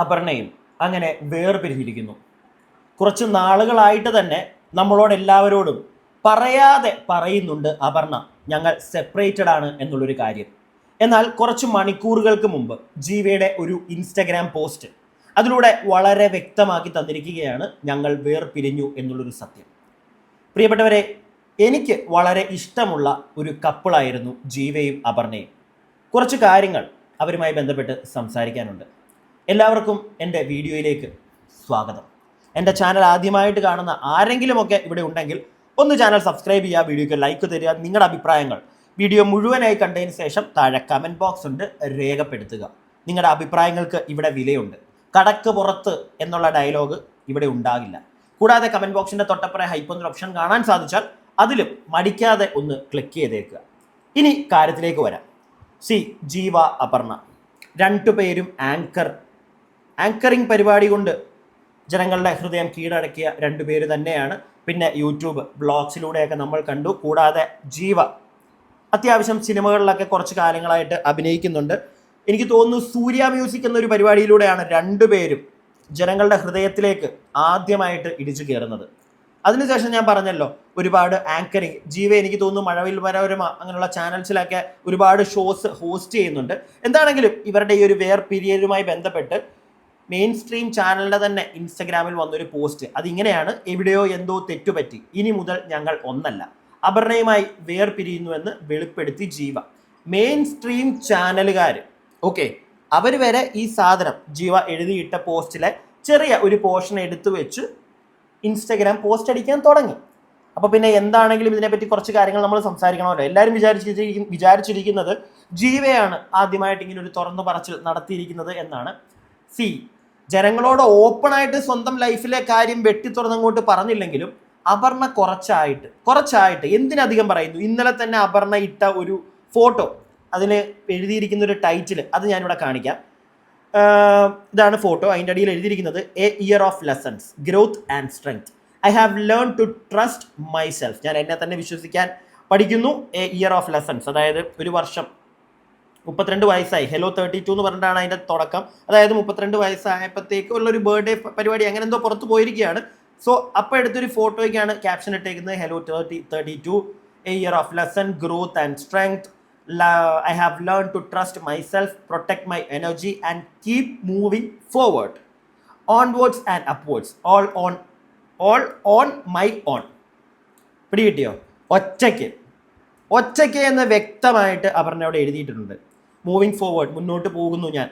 അപർണയും അങ്ങനെ വേർപിരിഞ്ഞിരിക്കുന്നു. കുറച്ച് നാളുകളായിട്ട് തന്നെ നമ്മളോട് എല്ലാവരോടും പറയാതെ പറയുന്നുണ്ട് അപർണ ഞങ്ങൾ സെപ്പറേറ്റഡ് ആണ് എന്നുള്ളൊരു കാര്യം. എന്നാൽ കുറച്ച് മണിക്കൂറുകൾക്ക് മുമ്പ് ജീവയുടെ ഒരു ഇൻസ്റ്റഗ്രാം പോസ്റ്റ് അതിലൂടെ വളരെ വ്യക്തമാക്കി തന്നിരിക്കുകയാണ് ഞങ്ങൾ വേർപിരിഞ്ഞു എന്നുള്ളൊരു സത്യം. പ്രിയപ്പെട്ടവരെ, എനിക്ക് വളരെ ഇഷ്ടമുള്ള ഒരു കപ്പിളായിരുന്നു ജീവയും അപർണയും. കുറച്ച് കാര്യങ്ങൾ അവരുമായി ബന്ധപ്പെട്ട് സംസാരിക്കാനുണ്ട്. എല്ലാവർക്കും എൻ്റെ വീഡിയോയിലേക്ക് സ്വാഗതം. എൻ്റെ ചാനൽ ആദ്യമായിട്ട് കാണുന്ന ആരെങ്കിലുമൊക്കെ ഇവിടെ ഉണ്ടെങ്കിൽ ഒന്ന് ചാനൽ സബ്സ്ക്രൈബ് ചെയ്യുക, വീഡിയോയ്ക്ക് ലൈക്ക് തരിക, നിങ്ങളുടെ അഭിപ്രായങ്ങൾ വീഡിയോ മുഴുവനായി കണ്ടതിന് ശേഷം താഴെ കമൻറ്റ് ബോക്സ് ഉണ്ട്, രേഖപ്പെടുത്തുക. നിങ്ങളുടെ അഭിപ്രായങ്ങൾക്ക് ഇവിടെ വിലയുണ്ട്. കടക്ക് പുറത്ത് എന്നുള്ള ഡയലോഗ് ഇവിടെ ഉണ്ടാകില്ല. കൂടാതെ കമൻറ്റ് ബോക്സിൻ്റെ തൊട്ടപ്പുറം ഹൈപ്പ് എന്നൊരു ഓപ്ഷൻ കാണാൻ സാധിച്ചാൽ അതിലും മടിക്കാതെ ഒന്ന് ക്ലിക്ക് ചെയ്തേക്കുക. ഇനി കാര്യത്തിലേക്ക് വരാം. ജീവ അപർണ രണ്ടുപേരും ആങ്കറിംഗ് പരിപാടി കൊണ്ട് ജനങ്ങളുടെ ഹൃദയം കീഴടക്കിയ രണ്ടുപേര് തന്നെയാണ്. പിന്നെ യൂട്യൂബ് ബ്ലോഗ്സിലൂടെയൊക്കെ നമ്മൾ കണ്ടു. കൂടാതെ ജീവ അത്യാവശ്യം സിനിമകളിലൊക്കെ കുറച്ച് കാലങ്ങളായിട്ട് അഭിനയിക്കുന്നുണ്ട്. എനിക്ക് തോന്നുന്നു സൂര്യ മ്യൂസിക് എന്നൊരു പരിപാടിയിലൂടെയാണ് രണ്ടുപേരും ജനങ്ങളുടെ ഹൃദയത്തിലേക്ക് ആദ്യമായിട്ട് ഇടിച്ചു കയറുന്നത്. അതിനുശേഷം ഞാൻ പറഞ്ഞല്ലോ, ഒരുപാട് ആങ്കറിങ് ജീവ എനിക്ക് തോന്നുന്നു മഴവിൽ മനോരമ അങ്ങനെയുള്ള ചാനൽസിലൊക്കെ ഒരുപാട് ഷോസ് ഹോസ്റ്റ് ചെയ്യുന്നുണ്ട്. എന്താണെങ്കിലും ഇവരുടെ ഈ ഒരു വേർപിരിയലുമായി ബന്ധപ്പെട്ട് മെയിൻ സ്ട്രീം ചാനലിൻ്റെ തന്നെ ഇൻസ്റ്റഗ്രാമിൽ വന്നൊരു പോസ്റ്റ് അതിങ്ങനെയാണ്: എവിടെയോ എന്തോ തെറ്റുപറ്റി, ഇനി മുതൽ ഞങ്ങൾ ഒന്നല്ല, അപർണയുമായി വേർപിരിയുന്നുവെന്ന് വെളിപ്പെടുത്തി ജീവ. മെയിൻ സ്ട്രീം ചാനലുകാർ അവർ വരെ ഈ സാധനം ജീവ എഴുതിയിട്ട പോസ്റ്റിലെ ചെറിയ ഒരു പോർഷൻ എടുത്തു വെച്ച് ഇൻസ്റ്റഗ്രാം പോസ്റ്റ് അടിക്കാൻ തുടങ്ങി. അപ്പോൾ പിന്നെ എന്താണെങ്കിലും ഇതിനെപ്പറ്റി കുറച്ച് കാര്യങ്ങൾ നമ്മൾ സംസാരിക്കണമല്ലോ. എല്ലാവരും വിചാരിച്ചിരിക്കുന്നത് ജീവയാണ് ആദ്യമായിട്ട് ഇങ്ങനെ ഒരു തുറന്നു പറച്ചിൽ നടത്തിയിരിക്കുന്നത് എന്നാണ്. ജനങ്ങളോട് ഓപ്പണായിട്ട് സ്വന്തം ലൈഫിലെ കാര്യം വെട്ടി തുറന്നങ്ങോട്ട് പറഞ്ഞില്ലെങ്കിലും അപർണ കുറച്ചായിട്ട് എന്തിനധികം പറയുന്നു, ഇന്നലെ തന്നെ അപർണ ഇട്ട ഒരു ഫോട്ടോ, അതിന് എഴുതിയിരിക്കുന്ന ഒരു ടൈറ്റിൽ അത് ഞാനിവിടെ കാണിക്കാം. ഇതാണ് ഫോട്ടോ. അതിൻ്റെ അടിയിൽ എഴുതിയിരിക്കുന്നത് a year of lessons, growth and strength. I have learn to trust myself. ഞാൻ എന്നെ തന്നെ വിശ്വസിക്കാൻ പഠിക്കുന്നു. എ ഇയർ ഓഫ് ലെസൺസ്, അതായത് ഒരു വർഷം 32 വയസ്സായി. ഹെലോ 32 എന്ന് പറഞ്ഞിട്ടാണ് അതിൻ്റെ തുടക്കം. അതായത് 32 വയസ്സായപ്പോഴത്തേക്ക് ഉള്ളൊരു ബർത്ത്ഡേ പരിപാടി അങ്ങനെ എന്തോ പുറത്ത് പോയിരിക്കുകയാണ്. സോ അപ്പോൾ എടുത്തൊരു ഫോട്ടോയ്ക്കാണ് ക്യാപ്ഷൻ ഇട്ടേക്കുന്നത്, hello 32, A year of lesson, growth and strength. I have learned to trust myself, protect my energy and keep moving forward, onwards and upwards, all on my own. പിടികിട്ടിയോ? ഒറ്റയ്ക്ക് എന്ന് വ്യക്തമായിട്ട് അപർണയോട് എഴുതിയിട്ടുണ്ട്. മൂവിങ് ഫോർവേഡ്, മുന്നോട്ട് പോകുന്നു ഞാൻ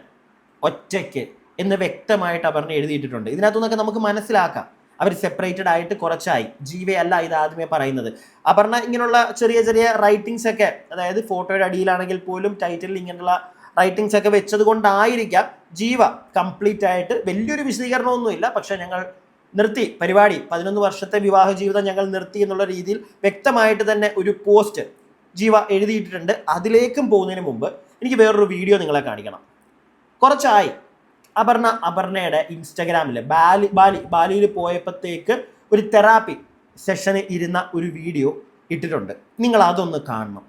ഒറ്റയ്ക്ക് എന്ന് വ്യക്തമായിട്ട് അപർണ എഴുതിയിട്ടുണ്ട്. ഇതിനകത്തുനിന്നൊക്കെ നമുക്ക് മനസ്സിലാക്കാം അവർ സെപ്പറേറ്റഡ് ആയിട്ട് കുറച്ചായി. ജീവയല്ല ഇത് ആദ്യമേ പറയുന്നത്. അപർണ ഇങ്ങനെയുള്ള ചെറിയ ചെറിയ റൈറ്റിങ്സ് ഒക്കെ, അതായത് ഫോട്ടോയുടെ അടിയിലാണെങ്കിൽ പോലും ടൈറ്റിലിൽ ഇങ്ങനെയുള്ള റൈറ്റിങ്സ് ഒക്കെ വെച്ചത് കൊണ്ടായിരിക്കാം ജീവ കംപ്ലീറ്റ് ആയിട്ട് വലിയൊരു വിശദീകരണമൊന്നുമില്ല, പക്ഷേ ഞങ്ങൾ നിർത്തി പരിപാടി, 11 വർഷത്തെ വിവാഹ ജീവിതം ഞങ്ങൾ നിർത്തി എന്നുള്ള രീതിയിൽ വ്യക്തമായിട്ട് തന്നെ ഒരു പോസ്റ്റ് ജീവ എഴുതിയിട്ടുണ്ട്. അതിലേക്കും പോകുന്നതിന് മുമ്പ് എനിക്ക് വേറൊരു വീഡിയോ നിങ്ങളെ കാണിക്കണം. കുറച്ചായി അപർണയുടെ ഇൻസ്റ്റഗ്രാമിൽ ബാലിയിൽ പോയപ്പോഴത്തേക്ക് ഒരു തെറാപ്പി സെഷന് ഇരുന്ന ഒരു വീഡിയോ ഇട്ടിട്ടുണ്ട്. നിങ്ങൾ അതൊന്ന് കാണണം.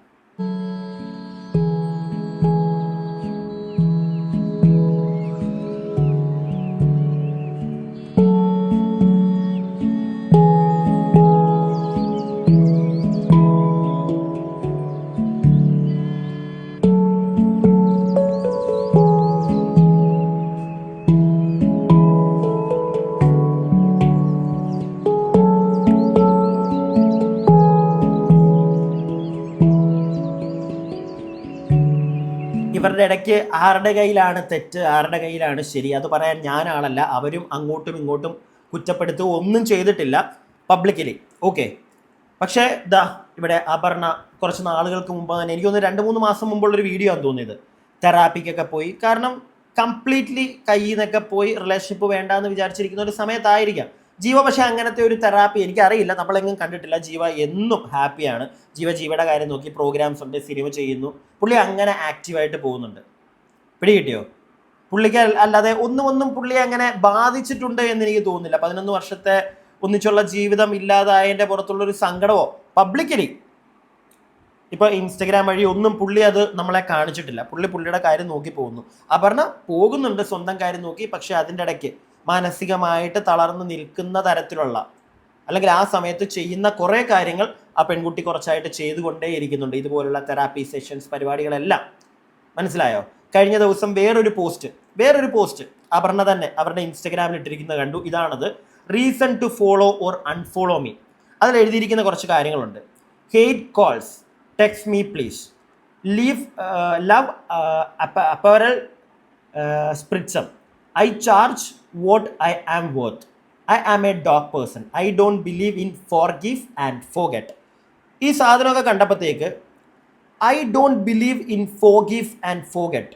ഇവരുടെ ഇടയ്ക്ക് ആരുടെ കയ്യിലാണ് തെറ്റ്, ആരുടെ കയ്യിലാണ് ശരി, അത് പറയാൻ ഞാനാളല്ല. അവരും അങ്ങോട്ടും ഇങ്ങോട്ടും കുറ്റപ്പെടുത്തുക ഒന്നും ചെയ്തിട്ടില്ല പബ്ലിക്കലി. പക്ഷേ ഇവിടെ അപർണ കുറച്ച് നാളുകൾക്ക് മുമ്പ് തന്നെ, എനിക്ക് തോന്നുന്നു 2-3 മാസം മുമ്പുള്ളൊരു വീഡിയോ ആണ് തോന്നിയത്, തെറാപ്പിക്കൊക്കെ പോയി. കാരണം കംപ്ലീറ്റ്ലീറ്റ്ലി കയ്യിൽ നിന്നൊക്കെ പോയി റിലേഷൻഷിപ്പ് വേണ്ടാന്ന് വിചാരിച്ചിരിക്കുന്ന ഒരു സമയത്തായിരിക്കാം ജീവ. പക്ഷേ അങ്ങനത്തെ ഒരു തെറാപ്പി എനിക്കറിയില്ല, നമ്മളെങ്ങും കണ്ടിട്ടില്ല. ജീവ എന്നും ഹാപ്പിയാണ്. ജീവയുടെ കാര്യം നോക്കി പ്രോഗ്രാംസ് ഉണ്ട്, സിനിമ ചെയ്യുന്നു, പുള്ളി അങ്ങനെ ആക്റ്റീവായിട്ട് പോകുന്നുണ്ട്. പിടികിട്ടിയോ? പുള്ളിക്ക് അല്ലാതെ ഒന്നും പുള്ളിയെ അങ്ങനെ ബാധിച്ചിട്ടുണ്ട് എന്ന് എനിക്ക് തോന്നുന്നില്ല. 11 വർഷത്തെ ഒന്നിച്ചുള്ള ജീവിതം ഇല്ലാതായതിൻ്റെ പുറത്തുള്ളൊരു സങ്കടമോ പബ്ലിക്കലി ഇപ്പോൾ ഇൻസ്റ്റഗ്രാം വഴി ഒന്നും പുള്ളി അത് നമ്മളെ കാണിച്ചിട്ടില്ല. പുള്ളിയുടെ കാര്യം നോക്കി പോകുന്നു. അപർണ പോകുന്നുണ്ട് സ്വന്തം കാര്യം നോക്കി. പക്ഷെ അതിൻ്റെ ഇടയ്ക്ക് മാനസികമായിട്ട് തളർന്നു നിൽക്കുന്ന തരത്തിലുള്ള, അല്ലെങ്കിൽ ആ സമയത്ത് ചെയ്യുന്ന കുറേ കാര്യങ്ങൾ ആ പെൺകുട്ടി കുറച്ചായിട്ട് ചെയ്തുകൊണ്ടേയിരിക്കുന്നുണ്ട്. ഇതുപോലുള്ള തെറാപ്പി സെഷൻസ് പരിപാടികളെല്ലാം. മനസ്സിലായോ? കഴിഞ്ഞ ദിവസം വേറൊരു പോസ്റ്റ് അപർണ തന്നെ അവരുടെ ഇൻസ്റ്റഗ്രാമിൽ ഇട്ടിരിക്കുന്നത് കണ്ടു. ഇതാണത്: reason to follow or unfollow me. അതിൽ എഴുതിയിരിക്കുന്ന കുറച്ച് കാര്യങ്ങളുണ്ട്. Hate calls, text me please, leave love apparel spiritism, I charge what I am worth, I am a dog person, I don't believe in forgive and forget. ഈ സാധനമൊക്കെ കണ്ടപ്പോഴത്തേക്ക് I don't believe in forgive and forget,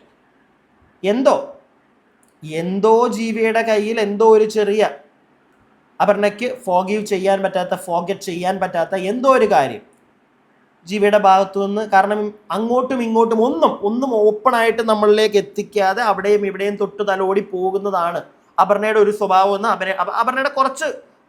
എന്തോ ജീവിയുടെ കയ്യിൽ എന്തോ ഒരു ചെറിയ, അപർണയ്ക്ക് forgive ചെയ്യാൻ പറ്റാത്ത, ഫോർഗെറ്റ് ചെയ്യാൻ പറ്റാത്ത എന്തോ ഒരു കാര്യം ജീവിയുടെ ഭാഗത്തു നിന്ന്. കാരണം അങ്ങോട്ടും ഇങ്ങോട്ടും ഒന്നും ഓപ്പണായിട്ട് നമ്മളിലേക്ക് എത്തിക്കാതെ അവിടെയും ഇവിടെയും തൊട്ട് തലോടി പോകുന്നതാണ് അപർണയുടെ ഒരു സ്വഭാവം എന്ന് അപർണയുടെ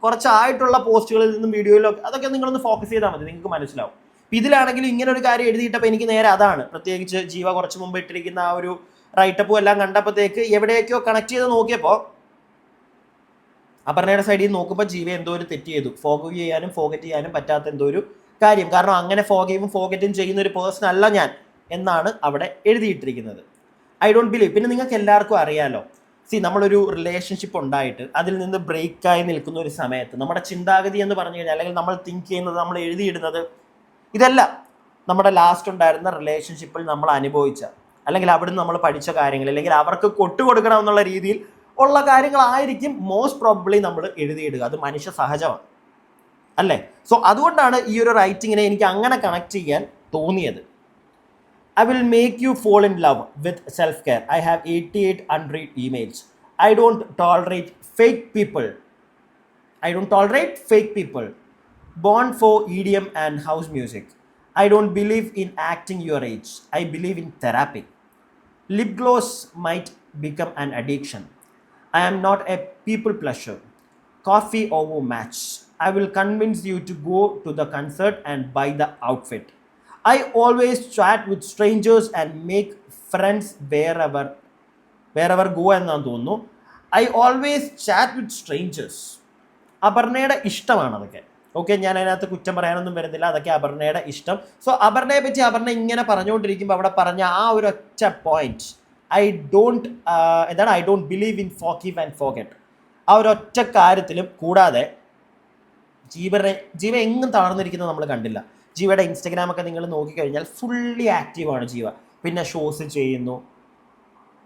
കുറച്ചായിട്ടുള്ള പോസ്റ്റുകളിൽ നിന്നും വീഡിയോയിലൊക്കെ അതൊക്കെ നിങ്ങളൊന്ന് ഫോക്കസ് ചെയ്താൽ മതി, നിങ്ങൾക്ക് മനസ്സിലാവും. ഇതിലാണെങ്കിലും ഇങ്ങനെ ഒരു കാര്യം എഴുതിയിട്ടപ്പോൾ എനിക്ക് നേരെ അതാണ്, പ്രത്യേകിച്ച് ജീവ കുറച്ച് മുമ്പ് ഇട്ടിരിക്കുന്ന ആ ഒരു റൈറ്റപ്പും എല്ലാം കണ്ടപ്പോഴത്തേക്ക് എവിടെയൊക്കെയോ കണക്ട് ചെയ്ത് നോക്കിയപ്പോൾ അപർണയുടെ സൈഡിൽ നോക്കുമ്പോൾ ജീവ എന്തോ ഒരു തെറ്റ് ചെയ്തു, ഫോർഗീവ് ചെയ്യാനും ഫോർഗെറ്റ് ചെയ്യാനും പറ്റാത്ത എന്തോ ഒരു കാര്യം. കാരണം അങ്ങനെ ഫോർഗീവും ഫോർഗെറ്റും ചെയ്യുന്ന ഒരു പേഴ്സൺ അല്ല ഞാൻ എന്നാണ് അവിടെ എഴുതിയിട്ടിരിക്കുന്നത്. I don't believe. പിന്നെ നിങ്ങൾക്ക് എല്ലാവർക്കും അറിയാലോ, നമ്മളൊരു റിലേഷൻഷിപ്പ് ഉണ്ടായിട്ട് അതിൽ നിന്ന് ബ്രേക്കായി നിൽക്കുന്ന ഒരു സമയത്ത് നമ്മുടെ ചിന്താഗതി എന്ന് പറഞ്ഞു കഴിഞ്ഞാൽ, അല്ലെങ്കിൽ നമ്മൾ തിങ്ക് ചെയ്യുന്നത്, നമ്മൾ എഴുതിയിടുന്നത്, ഇതെല്ലാം നമ്മുടെ ലാസ്റ്റ് ഉണ്ടായിരുന്ന റിലേഷൻഷിപ്പിൽ നമ്മൾ അനുഭവിച്ച, അല്ലെങ്കിൽ അവിടുന്ന് നമ്മൾ പഠിച്ച കാര്യങ്ങൾ, അല്ലെങ്കിൽ അവർക്ക് കൊട്ടുകൊടുക്കണം എന്നുള്ള രീതിയിൽ ഉള്ള കാര്യങ്ങളായിരിക്കും മോസ്റ്റ് പ്രോബബ്ലി നമ്മൾ എഴുതിയിടുക. അത് മനുഷ്യ സഹജമാണ് അല്ലേ? സോ അതുകൊണ്ടാണ് ഈ ഒരു റൈറ്റിങ്ങിനെ എനിക്ക് അങ്ങനെ കണക്ട് ചെയ്യാൻ തോന്നിയത്. I will make you fall in love with self-care. I have 88 unread emails. I don't tolerate fake people. Born for EDM and house music. I don't believe in acting your age. I believe in therapy. Lip gloss might become an addiction. I am not a people pleaser. Coffee over match. I will convince you to go to the concert and buy the outfit. I always chat with strangers and make friends wherever go എന്നാണ് തോന്നുന്നു. I always chat with strangers. അപർണയുടെ ഇഷ്ടമാണ് അതൊക്കെ. Okay, ഞാൻ അതിനകത്ത് കുറ്റം പറയാനൊന്നും വരുന്നില്ല, അതൊക്കെ അപർണയുടെ ഇഷ്ടം. സോ അപർണയെ പറ്റി അപർണ ഇങ്ങനെ പറഞ്ഞുകൊണ്ടിരിക്കുമ്പോൾ അവിടെ പറഞ്ഞ ആ ഒരു ഒറ്റ point, I don't believe in forgive and forget, ആ ഒരു ഒറ്റ കാര്യത്തിലും. കൂടാതെ ജീവ എങ്ങും തളർന്നിരിക്കുന്നത് നമ്മൾ കണ്ടില്ല. ജീവയുടെ ഇൻസ്റ്റഗ്രാമൊക്കെ നിങ്ങൾ നോക്കിക്കഴിഞ്ഞാൽ ഫുള്ളി ആക്റ്റീവാണ് ജീവ. പിന്നെ ഷോസ് ചെയ്യുന്നു.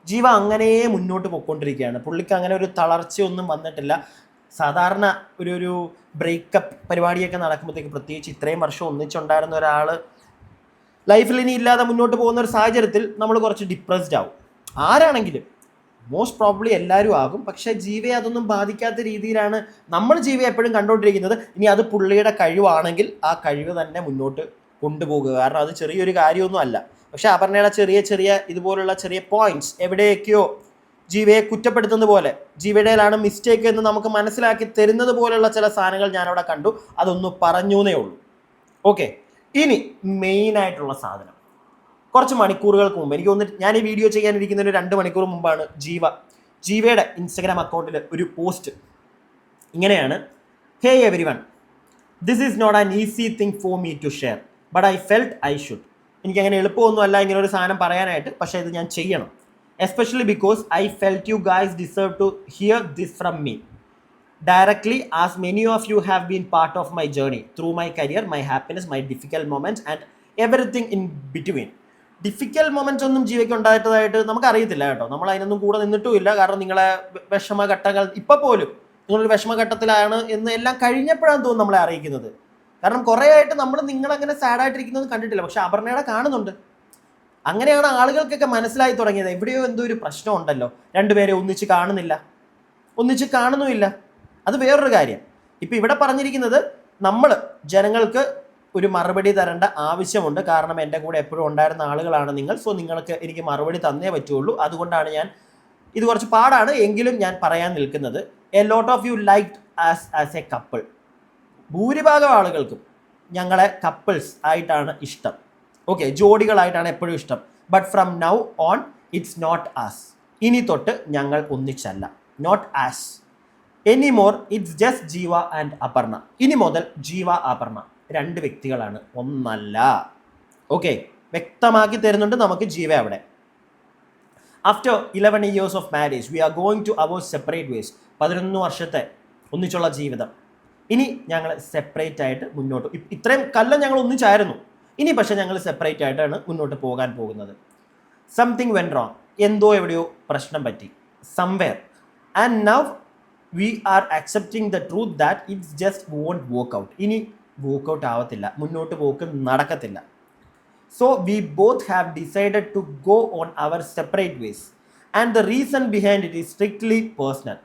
ജീവ അങ്ങനെ മുന്നോട്ട് പോയിക്കൊണ്ടിരിക്കുകയാണ്. പുള്ളിക്ക് അങ്ങനെ ഒരു തളർച്ചയൊന്നും വന്നിട്ടില്ല. സാധാരണ ഒരു ബ്രേക്കപ്പ് പരിപാടിയൊക്കെ നടക്കുമ്പോഴത്തേക്ക്, പ്രത്യേകിച്ച് ഇത്രയും വർഷം ഒന്നിച്ചുണ്ടായിരുന്ന ഒരാൾ ലൈഫിൽ ഇനി ഇല്ലാതെ മുന്നോട്ട് പോകുന്ന ഒരു സാഹചര്യത്തിൽ നമ്മൾ കുറച്ച് ഡിപ്രസ്ഡ് ആവും. ആരാണെങ്കിലും മോസ്റ്റ് പ്രോബ്ലി എല്ലാവരും ആകും. പക്ഷേ ജീവയെ അതൊന്നും ബാധിക്കാത്ത രീതിയിലാണ് നമ്മൾ ജീവയെ എപ്പോഴും കണ്ടുകൊണ്ടിരിക്കുന്നത്. ഇനി അത് പുള്ളിയുടെ കഴിവാണെങ്കിൽ ആ കഴിവ് തന്നെ മുന്നോട്ട് കൊണ്ടുപോകുക. കാരണം അത് ചെറിയൊരു കാര്യമൊന്നും അല്ല. പക്ഷേ അപർണയുടെ ചെറിയ ഇതുപോലുള്ള ചെറിയ പോയിന്റ്സ് എവിടെയൊക്കെയോ ജീവയെ കുറ്റപ്പെടുത്തുന്ന പോലെ, ജീവയുടെയിലാണ് മിസ്റ്റേക്ക് എന്ന് നമുക്ക് മനസ്സിലാക്കി തരുന്നത് പോലെയുള്ള ചില സാധനങ്ങൾ ഞാനവിടെ കണ്ടു. അതൊന്ന് പറഞ്ഞു എന്നേ ഉള്ളൂ. ഓക്കെ, ഇനി മെയിനായിട്ടുള്ള സാധനം, കുറച്ച് മണിക്കൂറുകൾക്ക് മുമ്പ്, എനിക്ക് തോന്നുന്നു ഞാൻ ഈ വീഡിയോ ചെയ്യാനിരിക്കുന്ന ഒരു 2 മണിക്കൂർ മുമ്പാണ് ജീവയുടെ ഇൻസ്റ്റഗ്രാം അക്കൗണ്ടിൽ ഒരു പോസ്റ്റ് ഇങ്ങനെയാണ്: hey everyone, this is not an easy thing for me to share, but I felt I should. എനിക്കങ്ങനെ എളുപ്പമൊന്നുമല്ല ഇങ്ങനെ ഒരു സാധനം പറയാനായിട്ട്, പക്ഷേ ഇത് ഞാൻ ചെയ്യണം. Especially because I felt you guys deserve to hear this from me directly, as many of you have been part of my journey through my career, my happiness, my difficult moments and everything in between. Difficult moments ഒന്നും ജീവിക്ക് ഉണ്ടായിട്ടതായിട്ട് നമുക്ക് അറിയത്തില്ല കേട്ടോ. നമ്മൾ അതിനൊന്നും കൂടെ നിന്നിട്ടുമില്ല. കാരണം നിങ്ങളെ വിഷമഘട്ടങ്ങൾ, ഇപ്പം പോലും നിങ്ങളൊരു വിഷമഘട്ടത്തിലാണ് എന്ന് എല്ലാം കഴിഞ്ഞപ്പോഴാണ് തോന്നുന്നു നമ്മളെ അറിയിക്കുന്നത്. കാരണം കുറേ ആയിട്ട് നമ്മൾ നിങ്ങളങ്ങനെ സാഡായിട്ടിരിക്കുന്നത് കണ്ടിട്ടില്ല. പക്ഷെ അപർണയുടെ കാണുന്നുണ്ട്. അങ്ങനെയാണ് ആളുകൾക്കൊക്കെ മനസ്സിലായി തുടങ്ങിയത്, എവിടെയോ എന്തോ ഒരു പ്രശ്നം ഉണ്ടല്ലോ, രണ്ടുപേരെ ഒന്നിച്ച് കാണുന്നുമില്ല. അത് വേറൊരു കാര്യം. ഇപ്പം ഇവിടെ പറഞ്ഞിരിക്കുന്നത്, നമ്മൾ ജനങ്ങൾക്ക് ഒരു മറുപടി തരേണ്ട ആവശ്യമുണ്ട്. കാരണം എൻ്റെ കൂടെ എപ്പോഴും ഉണ്ടായിരുന്ന ആളുകളാണ് നിങ്ങൾ. സോ നിങ്ങൾക്ക് എനിക്ക് മറുപടി തന്നേ പറ്റുള്ളൂ. അതുകൊണ്ടാണ് ഇത് കുറച്ച് പാടാണ് എങ്കിലും ഞാൻ പറയാൻ നിൽക്കുന്നത്. A lot of you liked as a couple. ഭൂരിഭാഗം ആളുകൾക്കും ഞങ്ങളെ കപ്പിൾസ് ആയിട്ടാണ് ഇഷ്ടം. ഓക്കെ, ജോഡികളായിട്ടാണ് എപ്പോഴും ഇഷ്ടം. But from now on it's not us. ഇനി തൊട്ട് ഞങ്ങൾ ഒന്നിച്ചല്ല. Not us any more, it's just Jeeva and Aparna. ഇനി മുതൽ ജീവ അപർണ 2 വ്യക്തികളാണ്, ഒന്നല്ല. ഓക്കെ, വ്യക്തമാക്കി തരുന്നുണ്ട് നമുക്ക് ജീവ അവിടെ. After 11 years of marriage we are going to our separate ways. 11 വർഷത്തെ ഒന്നിച്ചുള്ള ജീവിതം, ഇനി ഞങ്ങൾ സെപ്പറേറ്റ് ആയിട്ട് മുന്നോട്ട്. ഇത്രയും കൊല്ലം ഞങ്ങൾ ഒന്നിച്ചായിരുന്നു, ഇനി പക്ഷെ ഞങ്ങൾ സെപ്പറേറ്റ് ആയിട്ടാണ് മുന്നോട്ട് പോകാൻ പോകുന്നത്. സംതിങ് വെൻ റോങ്, എന്തോ എവിടെയോ പ്രശ്നം പറ്റി. Somewhere and now we are accepting the truth that it's just won't work out. ഇനി വർക്ക് ഔട്ട് ആവത്തില്ല, മുന്നോട്ട് പോക്ക് നടക്കത്തില്ല. So we both have decided to go on our separate ways and the reason behind it is strictly personal.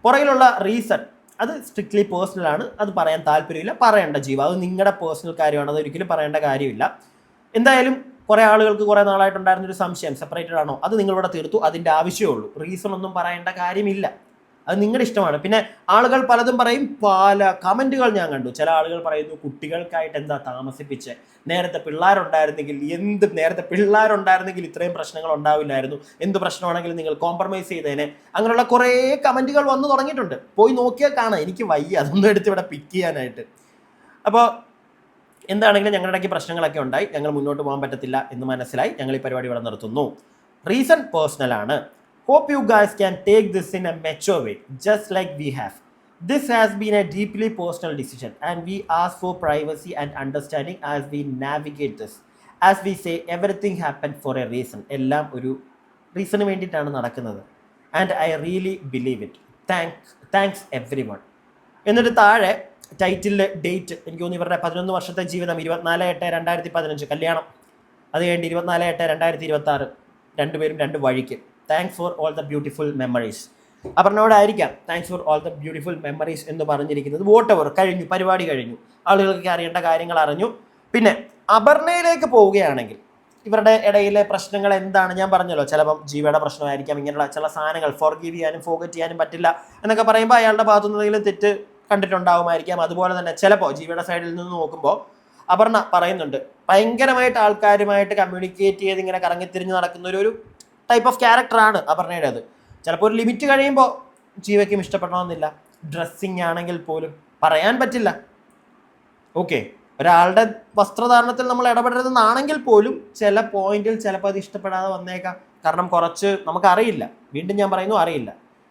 പുറകിലുള്ള reason അത് strictly personal ആണ്, അത് പറയാൻ താല്പര്യമില്ല, പറയേണ്ട ജീവ, അത് നിങ്ങളുടെ പേഴ്സണൽ കാര്യമാണ്, അത് ഒരിക്കലും പറയേണ്ട കാര്യമില്ല. എന്തായാലും കുറേ ആളുകൾക്ക് കുറേ നാളായിട്ടുണ്ടായിരുന്നൊരു സംശയം, സെപ്പറേറ്റഡ് ആണോ, അത് നിങ്ങളിവിടെ തീർത്തു, അതിൻ്റെ ആവശ്യമേ ഉള്ളൂ. റീസൺ ഒന്നും പറയേണ്ട കാര്യമില്ല, അത് നിങ്ങളുടെ ഇഷ്ടമാണ്. പിന്നെ ആളുകൾ പലതും പറയും, പല കമൻറ്റുകൾ ഞാൻ കണ്ടു. ചില ആളുകൾ പറയുന്നു കുട്ടികൾക്കായിട്ട് എന്താ താമസിപ്പിച്ച്, നേരത്തെ പിള്ളേരുണ്ടായിരുന്നെങ്കിൽ ഇത്രയും പ്രശ്നങ്ങൾ ഉണ്ടാവില്ലായിരുന്നു, എന്ത് പ്രശ്നമാണെങ്കിലും നിങ്ങൾ കോംപ്രമൈസ് ചെയ്തേനെ, അങ്ങനെയുള്ള കുറേ കമൻറ്റുകൾ വന്നു തുടങ്ങിയിട്ടുണ്ട്. പോയി നോക്കിയാൽ കാണാം, എനിക്ക് വയ്യ അതൊന്നും എടുത്ത് ഇവിടെ പിക്ക് ചെയ്യാനായിട്ട്. അപ്പോൾ എന്താണെങ്കിലും ഞങ്ങളുടെ ഇടയ്ക്ക് പ്രശ്നങ്ങളൊക്കെ ഉണ്ടായി, ഞങ്ങൾ മുന്നോട്ട് പോകാൻ പറ്റത്തില്ല എന്ന് മനസ്സിലായി, ഞങ്ങൾ ഈ പരിപാടി ഇവിടെ നിർത്തുന്നു. റീസൺ പേഴ്സണൽ ആണ്. Hope you guys can take this in a mature way, just like we have. This has been a deeply personal decision and we ask for privacy and understanding as we navigate this. As we say, everything happened for a reason. എല്ലാം ഒരു റീസണിന് വേണ്ടിയിട്ടാണ് നടക്കുന്നത്. And I really believe it. Thanks everyone. എന്നിട്ട് താഴെ ടൈറ്റിലിൽ date, എനിക്ക് തോന്നുന്നു ഇവരുടെ 11 വർഷത്തെ ജീവിതം 24/8/2015 കല്യാണം, അത് കഴിഞ്ഞ് 24/8/2026 രണ്ടുപേരും 2 വഴിക്ക്. Thanks for all the beautiful memories. അപർണയോടായിരിക്കാം thanks for all the beautiful memories എന്ന് പറഞ്ഞിരിക്കുന്നത്. വോട്ടെവർ കഴിഞ്ഞു, പരിപാടി കഴിഞ്ഞു, ആളുകൾക്ക് അറിയേണ്ട കാര്യങ്ങൾ അറിഞ്ഞു. പിന്നെ അപർണയിലേക്ക് പോവുകയാണെങ്കിൽ ഇവരുടെ ഇടയിലെ പ്രശ്നങ്ങൾ എന്താണ് ഞാൻ പറഞ്ഞല്ലോ. ചിലപ്പം ജീവയുടെ പ്രശ്നമായിരിക്കാം, ഇങ്ങനെയുള്ള ചില സാധനങ്ങൾ ഫോർഗീവ് ചെയ്യാനും ഫോർഗെറ്റ് ചെയ്യാനും പറ്റില്ല എന്നൊക്കെ പറയുമ്പോൾ അയാളുടെ ഭാഗത്തു നിന്നെങ്കിലും തെറ്റ് കണ്ടിട്ടുണ്ടാവുമായിരിക്കാം. അതുപോലെ തന്നെ ചിലപ്പോൾ ജീവയുടെ സൈഡിൽ നിന്ന് നോക്കുമ്പോൾ അപർണ പറയുന്നുണ്ട്, ഭയങ്കരമായിട്ട് ആൾക്കാരുമായിട്ട് കമ്മ്യൂണിക്കേറ്റ് ചെയ്ത് ഇങ്ങനെ കറങ്ങിത്തിരിഞ്ഞ് നടക്കുന്ന ഒരു ടൈപ്പ് ഓഫ് ക്യാരക്ടറാണ് അപർണയുടേത്. ചിലപ്പോൾ ഒരു ലിമിറ്റ് കഴിയുമ്പോൾ ജീവയ്ക്കും ഇഷ്ടപ്പെടണമെന്നില്ല. ഡ്രസ്സിങ് ആണെങ്കിൽ പോലും പറയാൻ പറ്റില്ല. ഓക്കെ, ഒരാളുടെ വസ്ത്രധാരണത്തിൽ നമ്മൾ ഇടപെടരുതെന്നാണെങ്കിൽ പോലും ചില പോയിന്റിൽ ചിലപ്പോൾ അത് ഇഷ്ടപ്പെടാതെ വന്നേക്കാം. കാരണം കുറച്ച് നമുക്കറിയില്ല, വീണ്ടും ഞാൻ പറയുന്നു അറിയില്ല,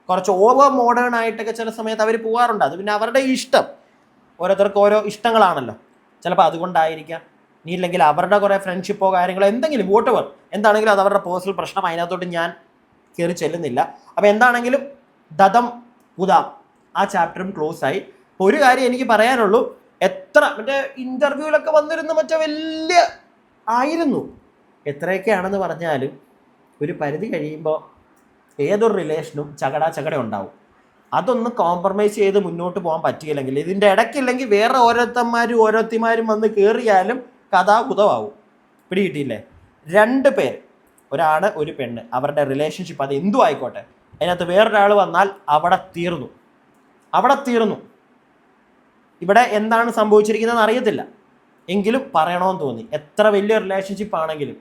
കുറച്ച് ഓവർ മോഡേൺ ആയിട്ടൊക്കെ ചില സമയത്ത് അവർ പോകാറുണ്ട്. അത് പിന്നെ അവരുടെ ഇഷ്ടം, ഓരോരുത്തർക്ക് ഓരോ ഇഷ്ടങ്ങളാണല്ലോ. ചിലപ്പോൾ അതുകൊണ്ടായിരിക്കാം, നീ ഇല്ലെങ്കിൽ അവരുടെ കുറേ ഫ്രണ്ട്ഷിപ്പോ കാര്യങ്ങളോ എന്തെങ്കിലും വോട്ടെവർ എന്താണെങ്കിലും അത് അവരുടെ പേഴ്സണൽ പ്രശ്നം, അതിനകത്തോട്ട് ഞാൻ കയറി ചെല്ലുന്നില്ല. അപ്പോൾ എന്താണെങ്കിലും ദതം ഉദാം ആ ചാപ്റ്ററും ക്ലോസ് ആയി. ഒരു കാര്യം എനിക്ക് പറയാനുള്ളൂ, എത്ര മറ്റേ ഇൻ്റർവ്യൂവിലൊക്കെ വന്നിരുന്ന മറ്റേ വലിയ ആയിരുന്നു, എത്രയൊക്കെയാണെന്ന് പറഞ്ഞാലും ഒരു പരിധി കഴിയുമ്പോൾ ഏതൊരു റിലേഷനും ചകട ഉണ്ടാവും. അതൊന്ന് കോംപ്രമൈസ് ചെയ്ത് മുന്നോട്ട് പോകാൻ പറ്റിയില്ലെങ്കിൽ, ഇതിൻ്റെ ഇടയ്ക്കില്ലെങ്കിൽ വേറെ ഓരോരുത്തിമാരും വന്ന് കയറിയാലും കഥാകുതമാവും. പിടികിട്ടിയില്ലേ? 2 പേർ, ഒരാണ് ഒരു പെണ്ണ്, അവരുടെ റിലേഷൻഷിപ്പ് അത് എന്തു ആയിക്കോട്ടെ, അതിനകത്ത് വേറൊരാൾ വന്നാൽ അവിടെ തീർന്നു. ഇവിടെ എന്താണ് സംഭവിച്ചിരിക്കുന്നതെന്ന് അറിയത്തില്ല, എങ്കിലും പറയണമെന്ന് തോന്നി. എത്ര വലിയ റിലേഷൻഷിപ്പ് ആണെങ്കിലും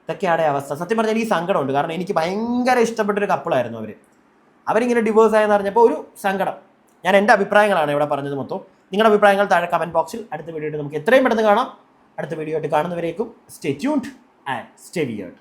ഇതൊക്കെയാണ് അവസ്ഥ. സത്യം പറഞ്ഞാൽ എനിക്ക് സങ്കടമുണ്ട്, കാരണം എനിക്ക് ഭയങ്കര ഇഷ്ടപ്പെട്ടൊരു കപ്പിളായിരുന്നു അവരിങ്ങനെ ഡിവോഴ്സ് ആയെന്ന് അറിഞ്ഞപ്പോൾ ഒരു സങ്കടം. ഞാൻ എൻ്റെ അഭിപ്രായങ്ങളാണ് ഇവിടെ പറഞ്ഞത് മൊത്തം. നിങ്ങളുടെ അഭിപ്രായങ്ങൾ താഴെ കമൻറ്റ് ബോക്സിൽ. അടുത്ത വീഡിയോ ആയിട്ട് നമുക്ക് എത്രയും പെട്ടെന്ന് കാണാം. അടുത്ത വീഡിയോ ആയിട്ട് കാണുന്നവരേക്കും stay tuned and stay weird.